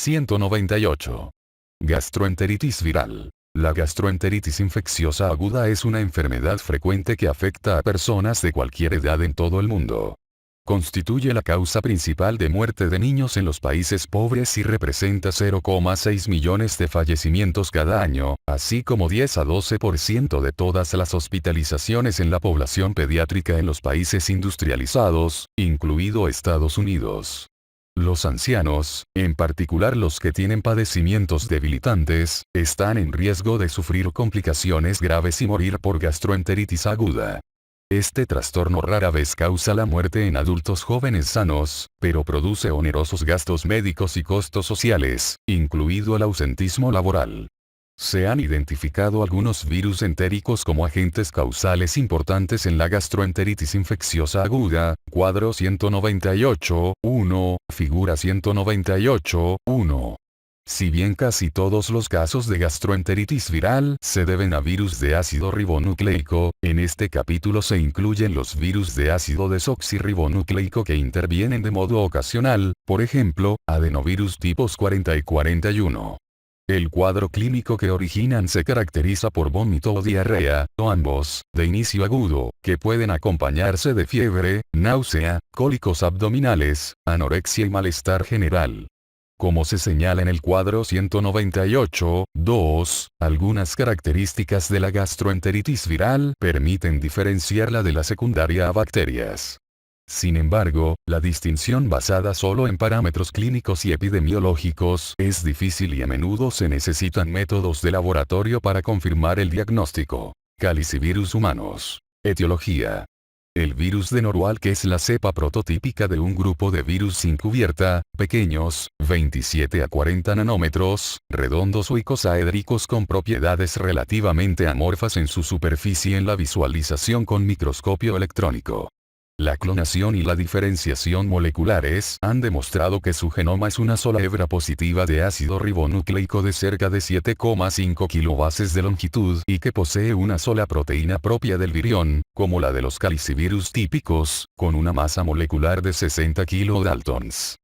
198. Gastroenteritis viral. La gastroenteritis infecciosa aguda es una enfermedad frecuente que afecta a personas de cualquier edad en todo el mundo. Constituye la causa principal de muerte de niños en los países pobres y representa 0,6 millones de fallecimientos cada año, así como 10 a 12% de todas las hospitalizaciones en la población pediátrica en los países industrializados, incluido Estados Unidos. Los ancianos, en particular los que tienen padecimientos debilitantes, están en riesgo de sufrir complicaciones graves y morir por gastroenteritis aguda. Este trastorno rara vez causa la muerte en adultos jóvenes sanos, pero produce onerosos gastos médicos y costos sociales, incluido el ausentismo laboral. Se han identificado algunos virus entéricos como agentes causales importantes en la gastroenteritis infecciosa aguda, cuadro 198, 1, figura 198, 1. Si bien casi todos los casos de gastroenteritis viral se deben a virus de ácido ribonucleico, en este capítulo se incluyen los virus de ácido desoxirribonucleico que intervienen de modo ocasional, por ejemplo, adenovirus tipos 40 y 41. El cuadro clínico que originan se caracteriza por vómito o diarrea, o ambos, de inicio agudo, que pueden acompañarse de fiebre, náusea, cólicos abdominales, anorexia y malestar general. Como se señala en el cuadro 198, 2, algunas características de la gastroenteritis viral permiten diferenciarla de la secundaria a bacterias. Sin embargo, la distinción basada solo en parámetros clínicos y epidemiológicos es difícil y a menudo se necesitan métodos de laboratorio para confirmar el diagnóstico. Calicivirus humanos. Etiología. El virus de Norwalk, que es la cepa prototípica de un grupo de virus sin cubierta, pequeños, 27 a 40 nanómetros, redondos o icosaédricos con propiedades relativamente amorfas en su superficie en la visualización con microscopio electrónico. La clonación y la diferenciación moleculares han demostrado que su genoma es una sola hebra positiva de ácido ribonucleico de cerca de 7,5 kilobases de longitud y que posee una sola proteína propia del virión, como la de los calicivirus típicos, con una masa molecular de 60 kilodaltons.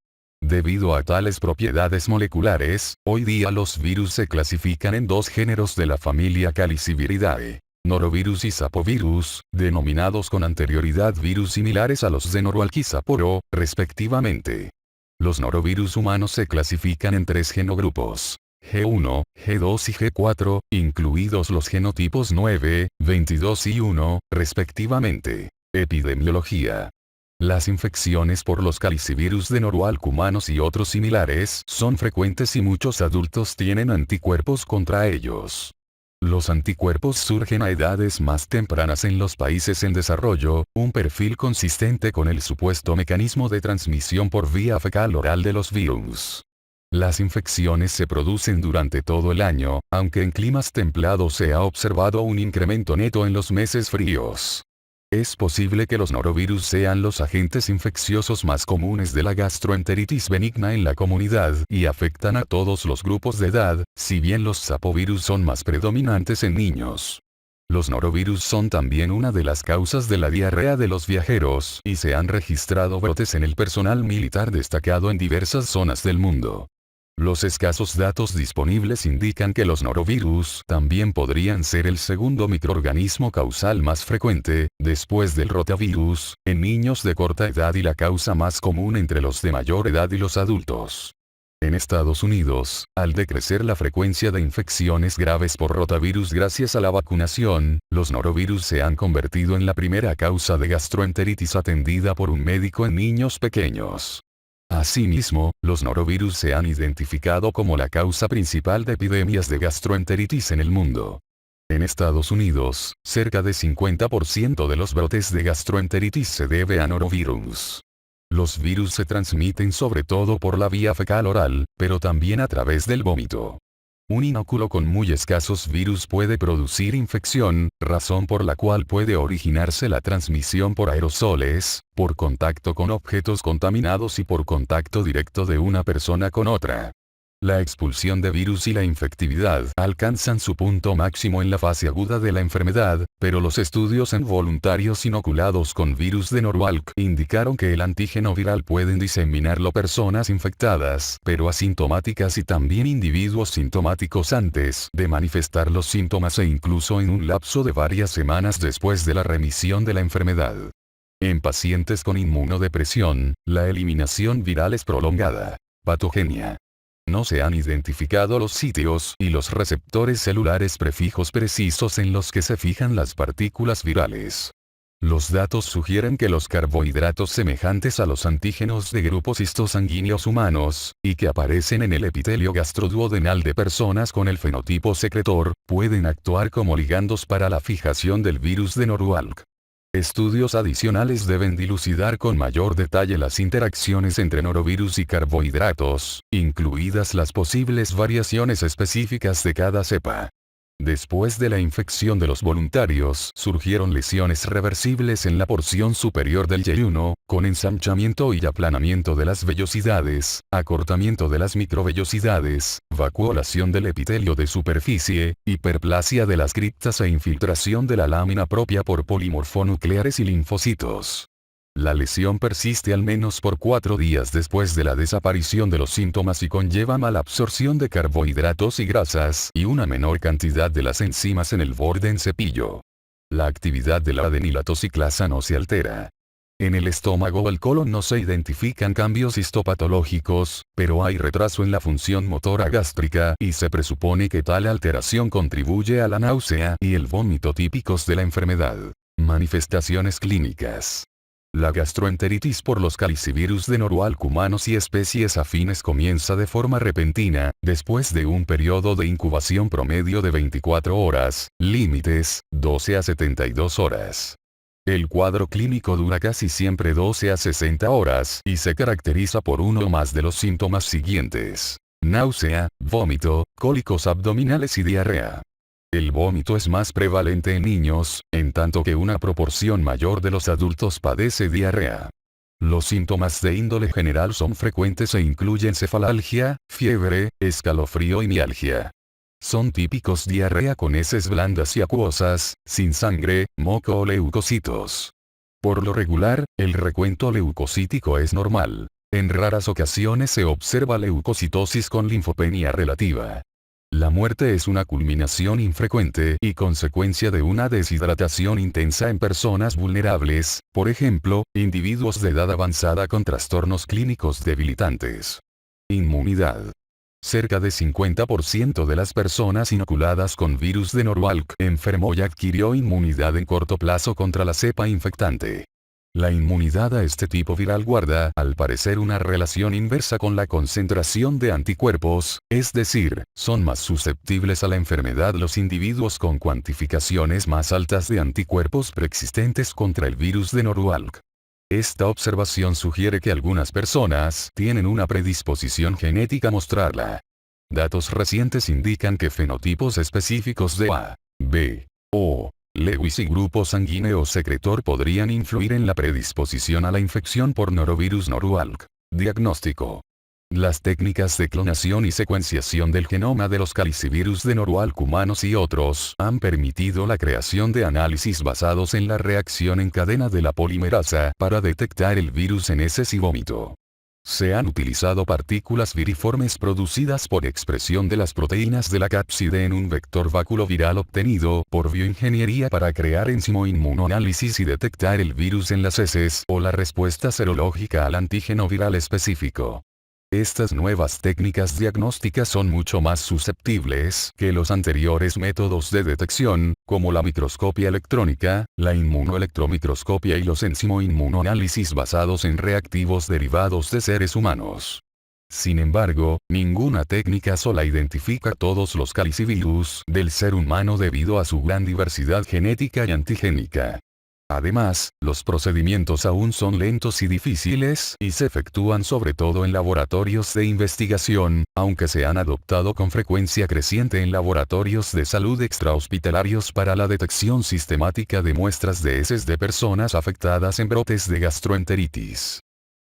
Debido a tales propiedades moleculares, hoy día los virus se clasifican en dos géneros de la familia Caliciviridae. Norovirus y sapovirus, denominados con anterioridad virus similares a los de Norwalk y Sapporo, respectivamente. Los norovirus humanos se clasifican en tres genogrupos: G1, G2 y G4, incluidos los genotipos 9, 22 y 1, respectivamente. Epidemiología. Las infecciones por los calicivirus de Norwalk humanos y otros similares son frecuentes y muchos adultos tienen anticuerpos contra ellos. Los anticuerpos surgen a edades más tempranas en los países en desarrollo, un perfil consistente con el supuesto mecanismo de transmisión por vía fecal oral de los virus. Las infecciones se producen durante todo el año, aunque en climas templados se ha observado un incremento neto en los meses fríos. Es posible que los norovirus sean los agentes infecciosos más comunes de la gastroenteritis benigna en la comunidad y afectan a todos los grupos de edad, si bien los sapovirus son más predominantes en niños. Los norovirus son también una de las causas de la diarrea de los viajeros y se han registrado brotes en el personal militar destacado en diversas zonas del mundo. Los escasos datos disponibles indican que los norovirus también podrían ser el segundo microorganismo causal más frecuente, después del rotavirus, en niños de corta edad y la causa más común entre los de mayor edad y los adultos. En Estados Unidos, al decrecer la frecuencia de infecciones graves por rotavirus gracias a la vacunación, los norovirus se han convertido en la primera causa de gastroenteritis atendida por un médico en niños pequeños. Asimismo, los norovirus se han identificado como la causa principal de epidemias de gastroenteritis en el mundo. En Estados Unidos, cerca de 50% de los brotes de gastroenteritis se debe a norovirus. Los virus se transmiten sobre todo por la vía fecal oral, pero también a través del vómito. Un inóculo con muy escasos virus puede producir infección, razón por la cual puede originarse la transmisión por aerosoles, por contacto con objetos contaminados y por contacto directo de una persona con otra. La expulsión de virus y la infectividad alcanzan su punto máximo en la fase aguda de la enfermedad, pero los estudios en voluntarios inoculados con virus de Norwalk indicaron que el antígeno viral pueden diseminarlo personas infectadas, pero asintomáticas y también individuos sintomáticos antes de manifestar los síntomas e incluso en un lapso de varias semanas después de la remisión de la enfermedad. En pacientes con inmunodepresión, la eliminación viral es prolongada. Patogenia. No se han identificado los sitios y los receptores celulares prefijos precisos en los que se fijan las partículas virales. Los datos sugieren que los carbohidratos semejantes a los antígenos de grupos histosanguíneos humanos, y que aparecen en el epitelio gastroduodenal de personas con el fenotipo secretor, pueden actuar como ligandos para la fijación del virus de Norwalk. Estudios adicionales deben dilucidar con mayor detalle las interacciones entre norovirus y carbohidratos, incluidas las posibles variaciones específicas de cada cepa. Después de la infección de los voluntarios, surgieron lesiones reversibles en la porción superior del yeyuno, con ensanchamiento y aplanamiento de las vellosidades, acortamiento de las microvellosidades, vacuolación del epitelio de superficie, hiperplasia de las criptas e infiltración de la lámina propia por polimorfonucleares y linfocitos. La lesión persiste al menos por 4 días después de la desaparición de los síntomas y conlleva mala absorción de carbohidratos y grasas y una menor cantidad de las enzimas en el borde en cepillo. La actividad de la adenilatosiclasa no se altera. En el estómago o el colon no se identifican cambios histopatológicos, pero hay retraso en la función motora gástrica y se presupone que tal alteración contribuye a la náusea y el vómito típicos de la enfermedad. Manifestaciones clínicas. La gastroenteritis por los calicivirus de Norwalk humanos y especies afines comienza de forma repentina, después de un periodo de incubación promedio de 24 horas, límites, 12 a 72 horas. El cuadro clínico dura casi siempre 12 a 60 horas y se caracteriza por uno o más de los síntomas siguientes: náusea, vómito, cólicos abdominales y diarrea. El vómito es más prevalente en niños, en tanto que una proporción mayor de los adultos padece diarrea. Los síntomas de índole general son frecuentes e incluyen cefalalgia, fiebre, escalofrío y mialgia. Son típicos diarrea con heces blandas y acuosas, sin sangre, moco o leucocitos. Por lo regular, el recuento leucocítico es normal. En raras ocasiones se observa leucocitosis con linfopenia relativa. La muerte es una culminación infrecuente y consecuencia de una deshidratación intensa en personas vulnerables, por ejemplo, individuos de edad avanzada con trastornos clínicos debilitantes. Inmunidad. Cerca de 50% de las personas inoculadas con virus de Norwalk enfermó y adquirió inmunidad en corto plazo contra la cepa infectante. La inmunidad a este tipo viral guarda, al parecer, una relación inversa con la concentración de anticuerpos, es decir, son más susceptibles a la enfermedad los individuos con cuantificaciones más altas de anticuerpos preexistentes contra el virus de Norwalk. Esta observación sugiere que algunas personas tienen una predisposición genética a mostrarla. Datos recientes indican que fenotipos específicos de A, B, O, Lewis y grupo sanguíneo secretor podrían influir en la predisposición a la infección por norovirus Norwalk. Diagnóstico. Las técnicas de clonación y secuenciación del genoma de los calicivirus de Norwalk humanos y otros han permitido la creación de análisis basados en la reacción en cadena de la polimerasa para detectar el virus en heces y vómito. Se han utilizado partículas viriformes producidas por expresión de las proteínas de la cápside en un vector baculoviral obtenido por bioingeniería para crear enzimoinmunoanálisis y detectar el virus en las heces o la respuesta serológica al antígeno viral específico. Estas nuevas técnicas diagnósticas son mucho más susceptibles que los anteriores métodos de detección, como la microscopia electrónica, la inmunoelectromicroscopia y los enzimoinmunoanálisis basados en reactivos derivados de seres humanos. Sin embargo, ninguna técnica sola identifica todos los calicivirus del ser humano debido a su gran diversidad genética y antigénica. Además, los procedimientos aún son lentos y difíciles y se efectúan sobre todo en laboratorios de investigación, aunque se han adoptado con frecuencia creciente en laboratorios de salud extrahospitalarios para la detección sistemática de muestras de heces de personas afectadas en brotes de gastroenteritis.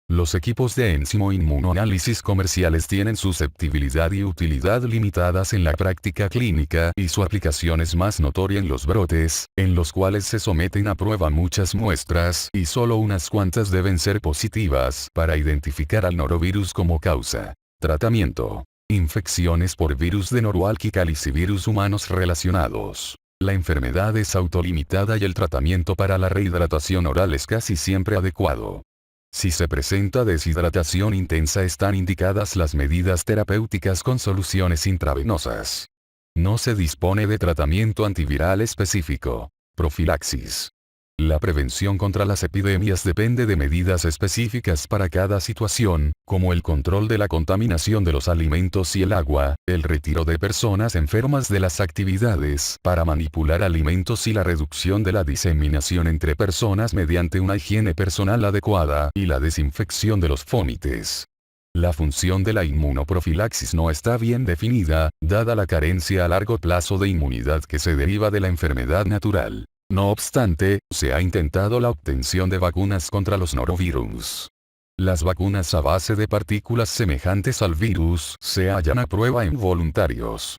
Los equipos de enzimo-inmunoanálisis comerciales tienen susceptibilidad y utilidad limitadas en la práctica clínica y su aplicación es más notoria en los brotes, en los cuales se someten a prueba muchas muestras y solo unas cuantas deben ser positivas para identificar al norovirus como causa. Tratamiento. Infecciones por virus de noroalquicalis y virus humanos relacionados. La enfermedad es autolimitada y el tratamiento para la rehidratación oral es casi siempre adecuado. Si se presenta deshidratación intensa están indicadas las medidas terapéuticas con soluciones intravenosas. No se dispone de tratamiento antiviral específico. Profilaxis. La prevención contra las epidemias depende de medidas específicas para cada situación, como el control de la contaminación de los alimentos y el agua, el retiro de personas enfermas de las actividades para manipular alimentos y la reducción de la diseminación entre personas mediante una higiene personal adecuada y la desinfección de los fómites. La función de la inmunoprofilaxis no está bien definida, dada la carencia a largo plazo de inmunidad que se deriva de la enfermedad natural. No obstante, se ha intentado la obtención de vacunas contra los norovirus. Las vacunas a base de partículas semejantes al virus se hallan a prueba en voluntarios.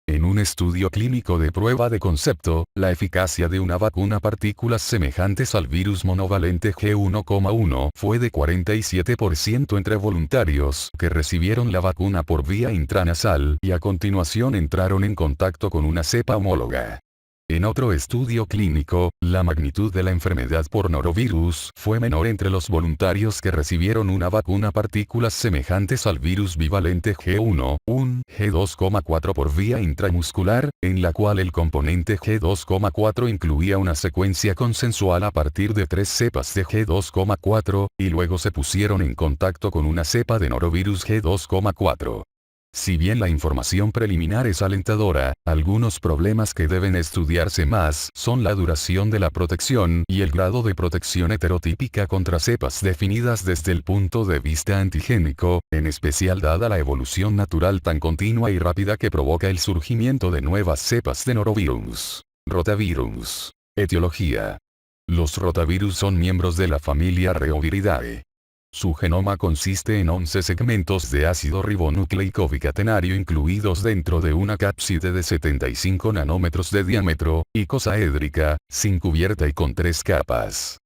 En un estudio clínico de prueba de concepto, la eficacia de una vacuna partículas semejantes al virus monovalente G1,1 fue de 47% entre voluntarios que recibieron la vacuna por vía intranasal y a continuación entraron en contacto con una cepa homóloga. En otro estudio clínico, la magnitud de la enfermedad por norovirus fue menor entre los voluntarios que recibieron una vacuna partículas semejantes al virus bivalente G1, un G2,4 por vía intramuscular, en la cual el componente G2,4 incluía una secuencia consensual a partir de 3 cepas de G2,4, y luego se pusieron en contacto con una cepa de norovirus G2,4. Si bien la información preliminar es alentadora, algunos problemas que deben estudiarse más son la duración de la protección y el grado de protección heterotípica contra cepas definidas desde el punto de vista antigénico, en especial dada la evolución natural tan continua y rápida que provoca el surgimiento de nuevas cepas de norovirus. Rotavirus. Etiología. Los rotavirus son miembros de la familia Reoviridae. Su genoma consiste en 11 segmentos de ácido ribonucleico bicatenario incluidos dentro de una cápside de 75 nanómetros de diámetro, icosaédrica, sin cubierta y con 3 capas.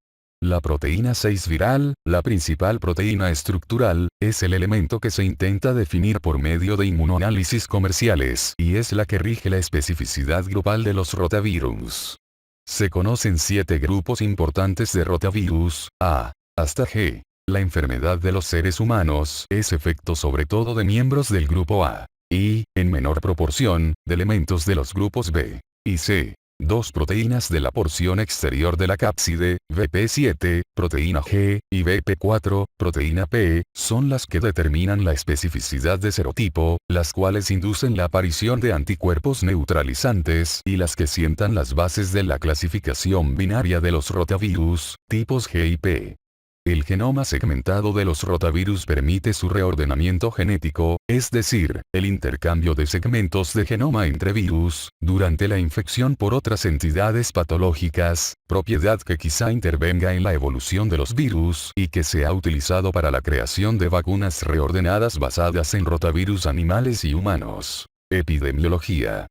La proteína 6 viral, la principal proteína estructural, es el elemento que se intenta definir por medio de inmunoanálisis comerciales y es la que rige la especificidad grupal de los rotavirus. Se conocen 7 grupos importantes de rotavirus, A hasta G. La enfermedad de los seres humanos es efecto sobre todo de miembros del grupo A, y, en menor proporción, de elementos de los grupos B y C. 2 proteínas de la porción exterior de la cápside, VP7, proteína G, y VP4, proteína P, son las que determinan la especificidad de serotipo, las cuales inducen la aparición de anticuerpos neutralizantes y las que sientan las bases de la clasificación binaria de los rotavirus, tipos G y P. El genoma segmentado de los rotavirus permite su reordenamiento genético, es decir, el intercambio de segmentos de genoma entre virus, durante la infección por otras entidades patológicas, propiedad que quizá intervenga en la evolución de los virus y que se ha utilizado para la creación de vacunas reordenadas basadas en rotavirus animales y humanos. Epidemiología.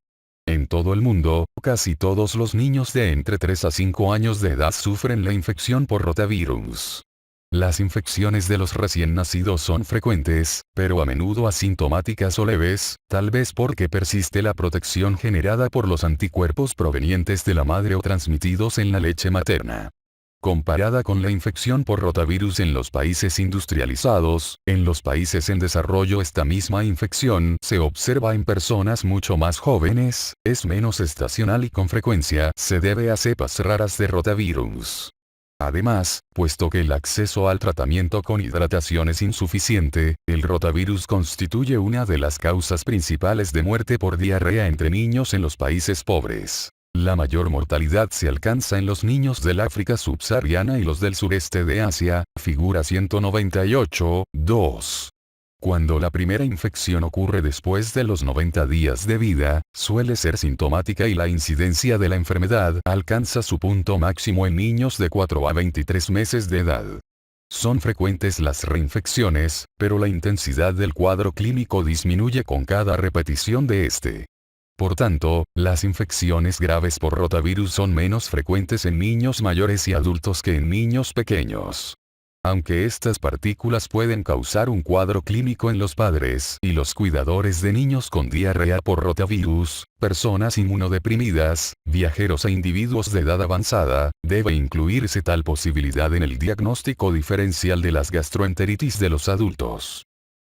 En todo el mundo, casi todos los niños de entre 3 a 5 años de edad sufren la infección por rotavirus. Las infecciones de los recién nacidos son frecuentes, pero a menudo asintomáticas o leves, tal vez porque persiste la protección generada por los anticuerpos provenientes de la madre o transmitidos en la leche materna. Comparada con la infección por rotavirus en los países industrializados, en los países en desarrollo esta misma infección se observa en personas mucho más jóvenes, es menos estacional y con frecuencia se debe a cepas raras de rotavirus. Además, puesto que el acceso al tratamiento con hidratación es insuficiente, el rotavirus constituye una de las causas principales de muerte por diarrea entre niños en los países pobres. La mayor mortalidad se alcanza en los niños del África subsahariana y los del sureste de Asia, figura 198, 2. Cuando la primera infección ocurre después de los 90 días de vida, suele ser sintomática y la incidencia de la enfermedad alcanza su punto máximo en niños de 4 a 23 meses de edad. Son frecuentes las reinfecciones, pero la intensidad del cuadro clínico disminuye con cada repetición de este. Por tanto, las infecciones graves por rotavirus son menos frecuentes en niños mayores y adultos que en niños pequeños. Aunque estas partículas pueden causar un cuadro clínico en los padres y los cuidadores de niños con diarrea por rotavirus, personas inmunodeprimidas, viajeros e individuos de edad avanzada, debe incluirse tal posibilidad en el diagnóstico diferencial de las gastroenteritis de los adultos.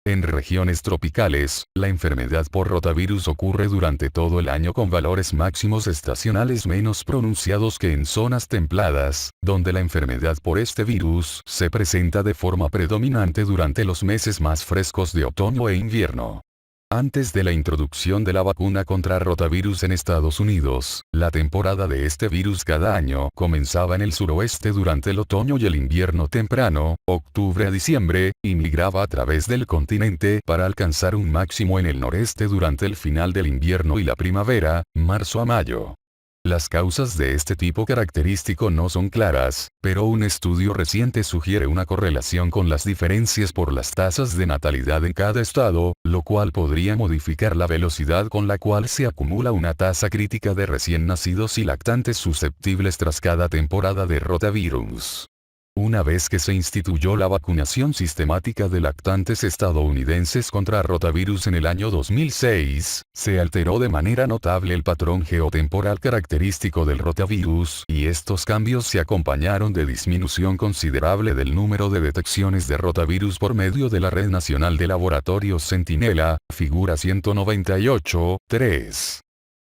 En regiones tropicales, la enfermedad por rotavirus ocurre durante todo el año con valores máximos estacionales menos pronunciados que en zonas templadas, donde la enfermedad por este virus se presenta de forma predominante durante los meses más frescos de otoño e invierno. Antes de la introducción de la vacuna contra rotavirus en Estados Unidos, la temporada de este virus cada año comenzaba en el suroeste durante el otoño y el invierno temprano, octubre a diciembre, y migraba a través del continente para alcanzar un máximo en el noreste durante el final del invierno y la primavera, marzo a mayo. Las causas de este tipo característico no son claras, pero un estudio reciente sugiere una correlación con las diferencias por las tasas de natalidad en cada estado, lo cual podría modificar la velocidad con la cual se acumula una tasa crítica de recién nacidos y lactantes susceptibles tras cada temporada de rotavirus. Una vez que se instituyó la vacunación sistemática de lactantes estadounidenses contra rotavirus en el año 2006, se alteró de manera notable el patrón geotemporal característico del rotavirus, y estos cambios se acompañaron de disminución considerable del número de detecciones de rotavirus por medio de la Red Nacional de Laboratorios Centinela, figura 198.3.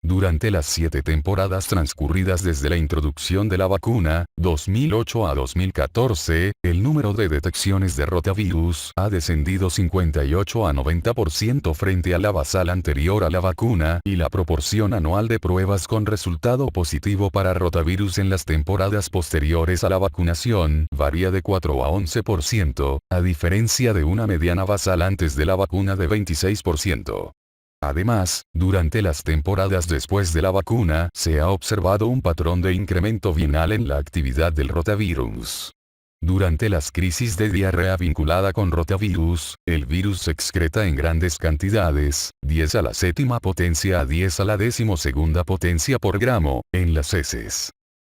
Durante las 7 temporadas transcurridas desde la introducción de la vacuna, 2008 a 2014, el número de detecciones de rotavirus ha descendido 58 a 90% frente a la basal anterior a la vacuna, y la proporción anual de pruebas con resultado positivo para rotavirus en las temporadas posteriores a la vacunación varía de 4 a 11%, a diferencia de una mediana basal antes de la vacuna de 26%. Además, durante las temporadas después de la vacuna se ha observado un patrón de incremento bienal en la actividad del rotavirus. Durante las crisis de diarrea vinculada con rotavirus, el virus se excreta en grandes cantidades, 10 a la séptima potencia a 10 a la 12ª potencia por gramo, en las heces.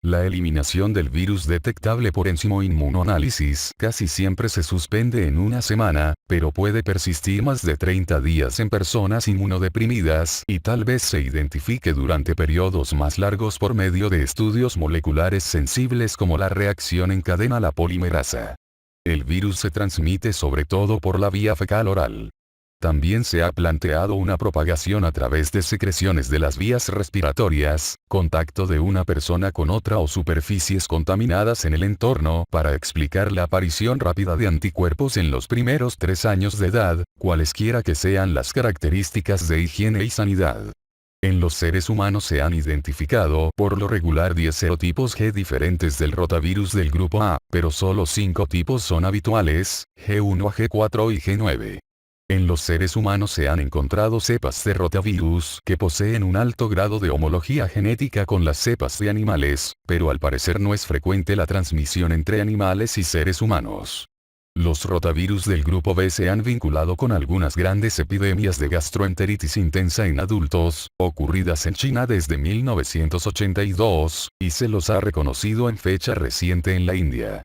La eliminación del virus detectable por enzimoinmunoanálisis casi siempre se suspende en una semana, pero puede persistir más de 30 días en personas inmunodeprimidas y tal vez se identifique durante periodos más largos por medio de estudios moleculares sensibles como la reacción en cadena a la polimerasa. El virus se transmite sobre todo por la vía fecal oral. También se ha planteado una propagación a través de secreciones de las vías respiratorias, contacto de una persona con otra o superficies contaminadas en el entorno para explicar la aparición rápida de anticuerpos en los primeros 3 años de edad, cualesquiera que sean las características de higiene y sanidad. En los seres humanos se han identificado por lo regular 10 serotipos G diferentes del rotavirus del grupo A, pero solo 5 tipos son habituales, G1 a G4 y G9. En los seres humanos se han encontrado cepas de rotavirus que poseen un alto grado de homología genética con las cepas de animales, pero al parecer no es frecuente la transmisión entre animales y seres humanos. Los rotavirus del grupo B se han vinculado con algunas grandes epidemias de gastroenteritis intensa en adultos, ocurridas en China desde 1982, y se los ha reconocido en fecha reciente en la India.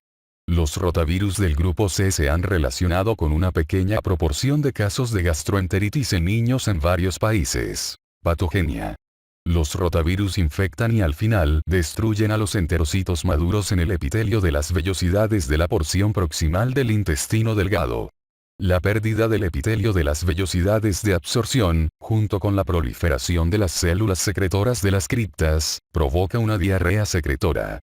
Los rotavirus del grupo C se han relacionado con una pequeña proporción de casos de gastroenteritis en niños en varios países. Patogenia. Los rotavirus infectan y al final destruyen a los enterocitos maduros en el epitelio de las vellosidades de la porción proximal del intestino delgado. La pérdida del epitelio de las vellosidades de absorción, junto con la proliferación de las células secretoras de las criptas, provoca una diarrea secretora.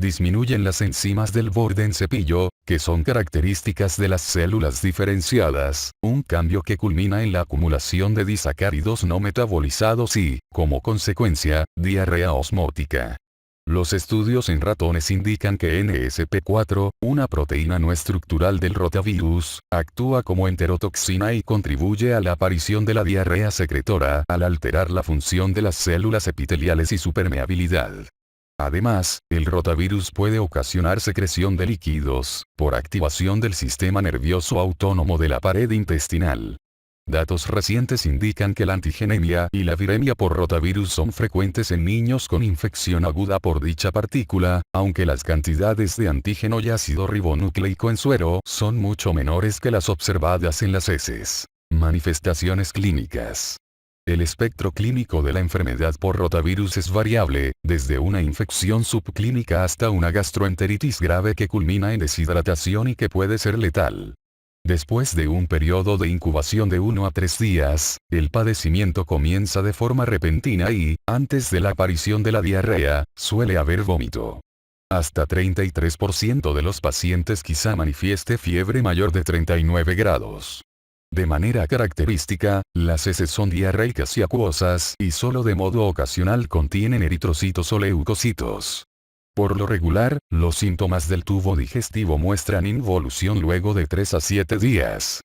Disminuyen las enzimas del borde en cepillo, que son características de las células diferenciadas, un cambio que culmina en la acumulación de disacáridos no metabolizados y, como consecuencia, diarrea osmótica. Los estudios en ratones indican que NSP4, una proteína no estructural del rotavirus, actúa como enterotoxina y contribuye a la aparición de la diarrea secretora al alterar la función de las células epiteliales y su permeabilidad. Además, el rotavirus puede ocasionar secreción de líquidos, por activación del sistema nervioso autónomo de la pared intestinal. Datos recientes indican que la antigenemia y la viremia por rotavirus son frecuentes en niños con infección aguda por dicha partícula, aunque las cantidades de antígeno y ácido ribonucleico en suero son mucho menores que las observadas en las heces. Manifestaciones clínicas. El espectro clínico de la enfermedad por rotavirus es variable, desde una infección subclínica hasta una gastroenteritis grave que culmina en deshidratación y que puede ser letal. Después de un periodo de incubación de 1 a 3 días, el padecimiento comienza de forma repentina y, antes de la aparición de la diarrea, suele haber vómito. Hasta 33% de los pacientes quizá manifieste fiebre mayor de 39 grados. De manera característica, las heces son diarreicas y acuosas y solo de modo ocasional contienen eritrocitos o leucocitos. Por lo regular, los síntomas del tubo digestivo muestran involución luego de 3 a 7 días.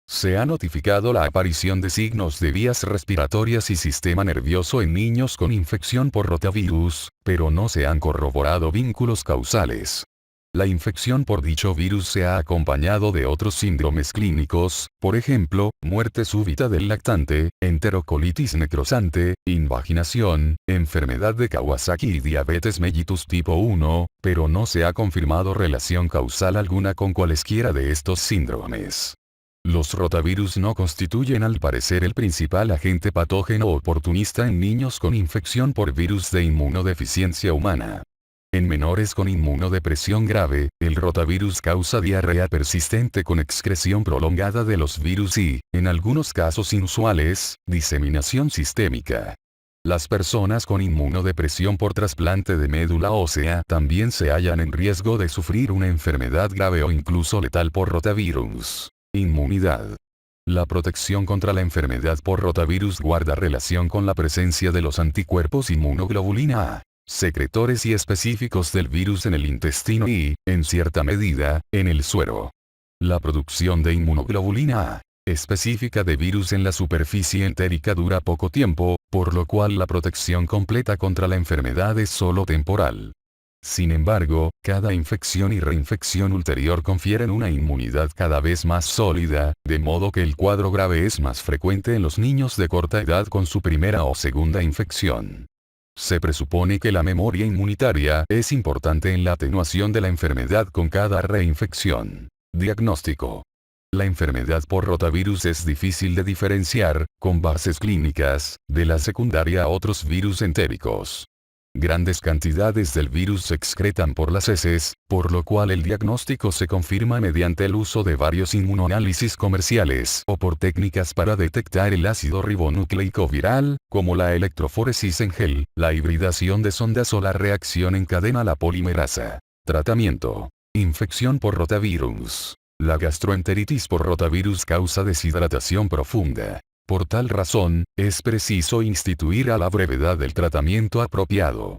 Se ha notificado la aparición de signos de vías respiratorias y sistema nervioso en niños con infección por rotavirus, pero no se han corroborado vínculos causales. La infección por dicho virus se ha acompañado de otros síndromes clínicos, por ejemplo, muerte súbita del lactante, enterocolitis necrosante, invaginación, enfermedad de Kawasaki y diabetes mellitus tipo 1, pero no se ha confirmado relación causal alguna con cualesquiera de estos síndromes. Los rotavirus no constituyen al parecer el principal agente patógeno oportunista en niños con infección por virus de inmunodeficiencia humana. En menores con inmunodepresión grave, el rotavirus causa diarrea persistente con excreción prolongada de los virus y, en algunos casos inusuales, diseminación sistémica. Las personas con inmunodepresión por trasplante de médula ósea también se hallan en riesgo de sufrir una enfermedad grave o incluso letal por rotavirus. Inmunidad. La protección contra la enfermedad por rotavirus guarda relación con la presencia de los anticuerpos inmunoglobulina A, secretores y específicos del virus en el intestino y, en cierta medida, en el suero. La producción de inmunoglobulina A, específica de virus en la superficie entérica dura poco tiempo, por lo cual la protección completa contra la enfermedad es solo temporal. Sin embargo, cada infección y reinfección ulterior confieren una inmunidad cada vez más sólida, de modo que el cuadro grave es más frecuente en los niños de corta edad con su primera o segunda infección. Se presupone que la memoria inmunitaria es importante en la atenuación de la enfermedad con cada reinfección. Diagnóstico. La enfermedad por rotavirus es difícil de diferenciar, con bases clínicas, de la secundaria a otros virus entéricos. Grandes cantidades del virus se excretan por las heces, por lo cual el diagnóstico se confirma mediante el uso de varios inmunoanálisis comerciales o por técnicas para detectar el ácido ribonucleico viral, como la electroforesis en gel, la hibridación de sondas o la reacción en cadena a la polimerasa. Tratamiento. Infección por rotavirus. La gastroenteritis por rotavirus causa deshidratación profunda. Por tal razón, es preciso instituir a la brevedad el tratamiento apropiado.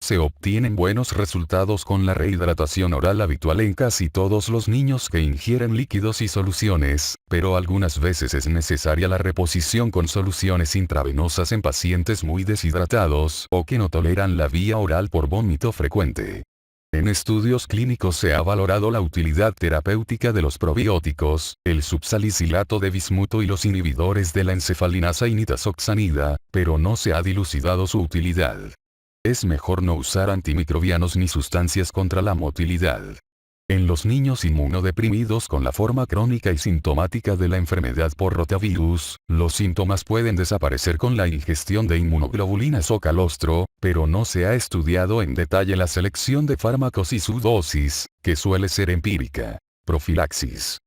Se obtienen buenos resultados con la rehidratación oral habitual en casi todos los niños que ingieren líquidos y soluciones, pero algunas veces es necesaria la reposición con soluciones intravenosas en pacientes muy deshidratados o que no toleran la vía oral por vómito frecuente. En estudios clínicos se ha valorado la utilidad terapéutica de los probióticos, el subsalicilato de bismuto y los inhibidores de la encefalinasa y nitazoxanida, pero no se ha dilucidado su utilidad. Es mejor no usar antimicrobianos ni sustancias contra la motilidad. En los niños inmunodeprimidos con la forma crónica y sintomática de la enfermedad por rotavirus, los síntomas pueden desaparecer con la ingestión de inmunoglobulinas o calostro, pero no se ha estudiado en detalle la selección de fármacos y su dosis, que suele ser empírica. Profilaxis.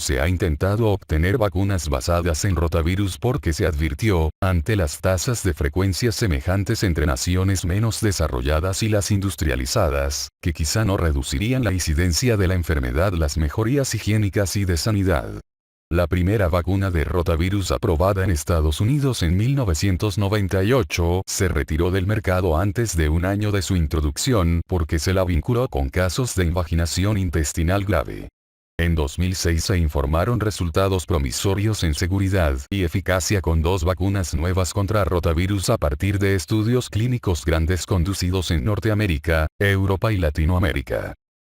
Se ha intentado obtener vacunas basadas en rotavirus porque se advirtió, ante las tasas de frecuencia semejantes entre naciones menos desarrolladas y las industrializadas, que quizá no reducirían la incidencia de la enfermedad las mejorías higiénicas y de sanidad. La primera vacuna de rotavirus aprobada en Estados Unidos en 1998 se retiró del mercado antes de un año de su introducción porque se la vinculó con casos de invaginación intestinal grave. En 2006 se informaron resultados promisorios en seguridad y eficacia con 2 vacunas nuevas contra rotavirus a partir de estudios clínicos grandes conducidos en Norteamérica, Europa y Latinoamérica.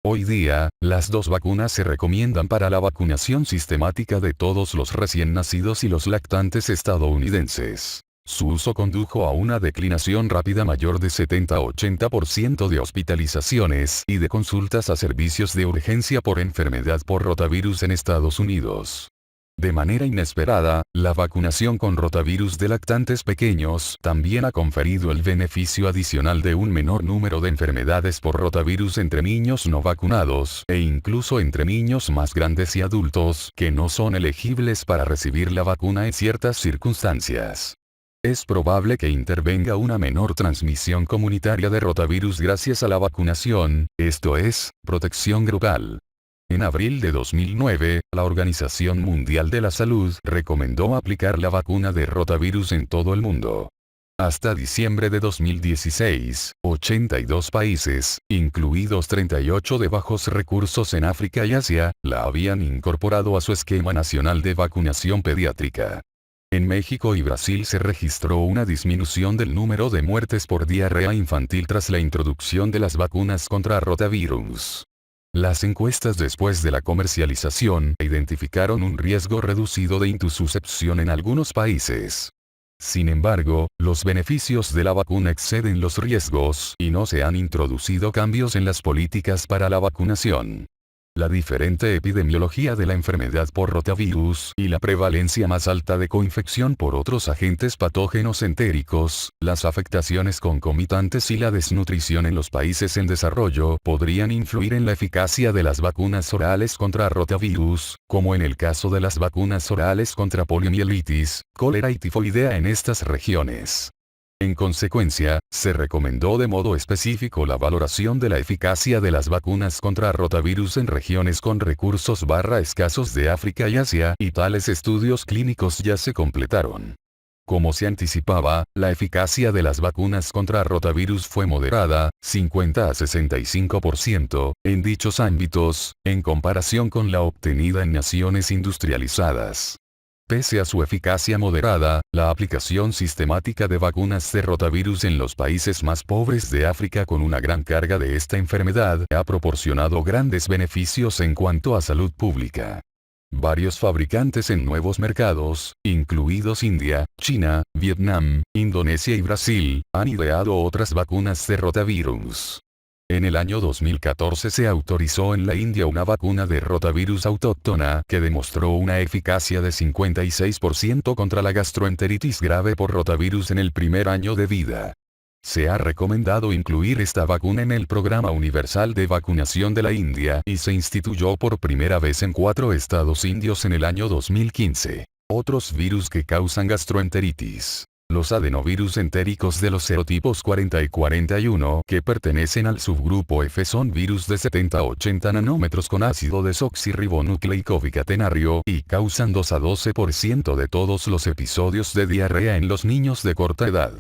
Hoy día, las 2 vacunas se recomiendan para la vacunación sistemática de todos los recién nacidos y los lactantes estadounidenses. Su uso condujo a una declinación rápida mayor de 70-80% de hospitalizaciones y de consultas a servicios de urgencia por enfermedad por rotavirus en Estados Unidos. De manera inesperada, la vacunación con rotavirus de lactantes pequeños también ha conferido el beneficio adicional de un menor número de enfermedades por rotavirus entre niños no vacunados e incluso entre niños más grandes y adultos que no son elegibles para recibir la vacuna en ciertas circunstancias. Es probable que intervenga una menor transmisión comunitaria de rotavirus gracias a la vacunación, esto es, protección grupal. En abril de 2009, la Organización Mundial de la Salud recomendó aplicar la vacuna de rotavirus en todo el mundo. Hasta diciembre de 2016, 82 países, incluidos 38 de bajos recursos en África y Asia, la habían incorporado a su esquema nacional de vacunación pediátrica. En México y Brasil se registró una disminución del número de muertes por diarrea infantil tras la introducción de las vacunas contra rotavirus. Las encuestas después de la comercialización identificaron un riesgo reducido de intussuscepción en algunos países. Sin embargo, los beneficios de la vacuna exceden los riesgos y no se han introducido cambios en las políticas para la vacunación. La diferente epidemiología de la enfermedad por rotavirus y la prevalencia más alta de coinfección por otros agentes patógenos entéricos, las afectaciones concomitantes y la desnutrición en los países en desarrollo podrían influir en la eficacia de las vacunas orales contra rotavirus, como en el caso de las vacunas orales contra poliomielitis, cólera y tifoidea en estas regiones. En consecuencia, se recomendó de modo específico la valoración de la eficacia de las vacunas contra rotavirus en regiones con recursos escasos de África y Asia, y tales estudios clínicos ya se completaron. Como se anticipaba, la eficacia de las vacunas contra rotavirus fue moderada, 50-65%, en dichos ámbitos, en comparación con la obtenida en naciones industrializadas. Pese a su eficacia moderada, la aplicación sistemática de vacunas de rotavirus en los países más pobres de África con una gran carga de esta enfermedad ha proporcionado grandes beneficios en cuanto a salud pública. Varios fabricantes en nuevos mercados, incluidos India, China, Vietnam, Indonesia y Brasil, han ideado otras vacunas de rotavirus. En el año 2014 se autorizó en la India una vacuna de rotavirus autóctona que demostró una eficacia de 56% contra la gastroenteritis grave por rotavirus en el primer año de vida. Se ha recomendado incluir esta vacuna en el Programa Universal de Vacunación de la India y se instituyó por primera vez en 4 estados indios en el año 2015. Otros virus que causan gastroenteritis. Los adenovirus entéricos de los serotipos 40 y 41 que pertenecen al subgrupo F son virus de 70-80 nanómetros con ácido desoxirribonucleico bicatenario y causan 2 a 12% de todos los episodios de diarrea en los niños de corta edad.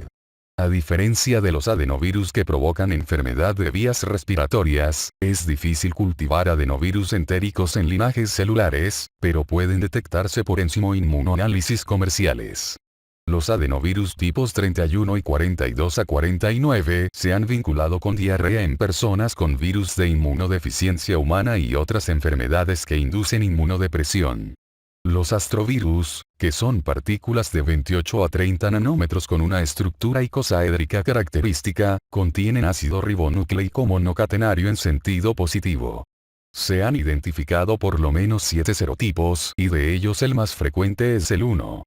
A diferencia de los adenovirus que provocan enfermedad de vías respiratorias, es difícil cultivar adenovirus entéricos en linajes celulares, pero pueden detectarse por enzimoinmunoanálisis comerciales. Los adenovirus tipos 31 y 42 a 49 se han vinculado con diarrea en personas con virus de inmunodeficiencia humana y otras enfermedades que inducen inmunodepresión. Los astrovirus, que son partículas de 28 a 30 nanómetros con una estructura icosaédrica característica, contienen ácido ribonucleico monocatenario en sentido positivo. Se han identificado por lo menos 7 serotipos y de ellos el más frecuente es el 1.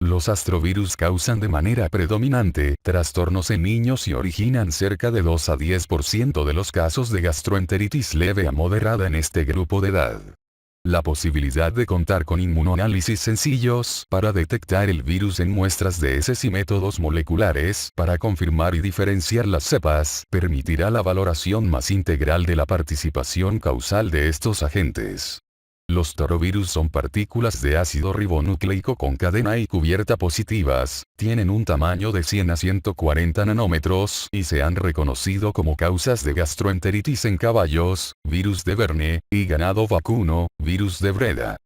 Los astrovirus causan de manera predominante trastornos en niños y originan cerca de 2 a 10% de los casos de gastroenteritis leve a moderada en este grupo de edad. La posibilidad de contar con inmunoanálisis sencillos para detectar el virus en muestras de heces y métodos moleculares para confirmar y diferenciar las cepas permitirá la valoración más integral de la participación causal de estos agentes. Los torovirus son partículas de ácido ribonucleico con cadena y cubierta positivas, tienen un tamaño de 100 a 140 nanómetros y se han reconocido como causas de gastroenteritis en caballos, virus de Verne, y ganado vacuno, virus de Breda.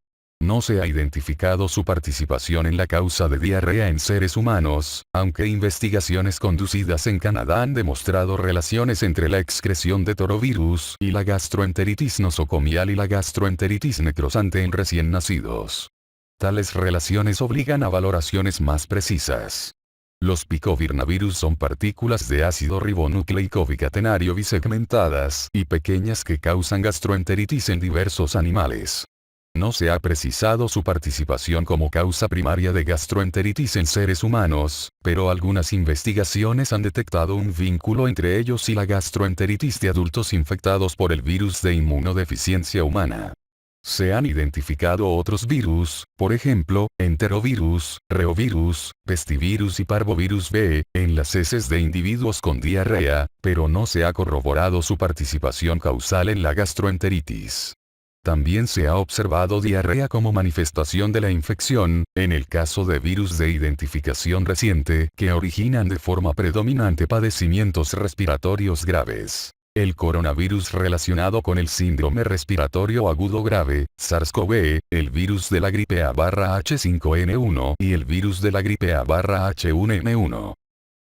No se ha identificado su participación en la causa de diarrea en seres humanos, aunque investigaciones conducidas en Canadá han demostrado relaciones entre la excreción de torovirus y la gastroenteritis nosocomial y la gastroenteritis necrosante en recién nacidos. Tales relaciones obligan a valoraciones más precisas. Los picovirnavirus son partículas de ácido ribonucleico bicatenario bisegmentadas y pequeñas que causan gastroenteritis en diversos animales. No se ha precisado su participación como causa primaria de gastroenteritis en seres humanos, pero algunas investigaciones han detectado un vínculo entre ellos y la gastroenteritis de adultos infectados por el virus de inmunodeficiencia humana. Se han identificado otros virus, por ejemplo, enterovirus, reovirus, pestivirus y parvovirus B, en las heces de individuos con diarrea, pero no se ha corroborado su participación causal en la gastroenteritis. También se ha observado diarrea como manifestación de la infección, en el caso de virus de identificación reciente, que originan de forma predominante padecimientos respiratorios graves. El coronavirus relacionado con el síndrome respiratorio agudo grave, SARS-CoV, el virus de la gripe A/H5N1 y el virus de la gripe A/H1N1.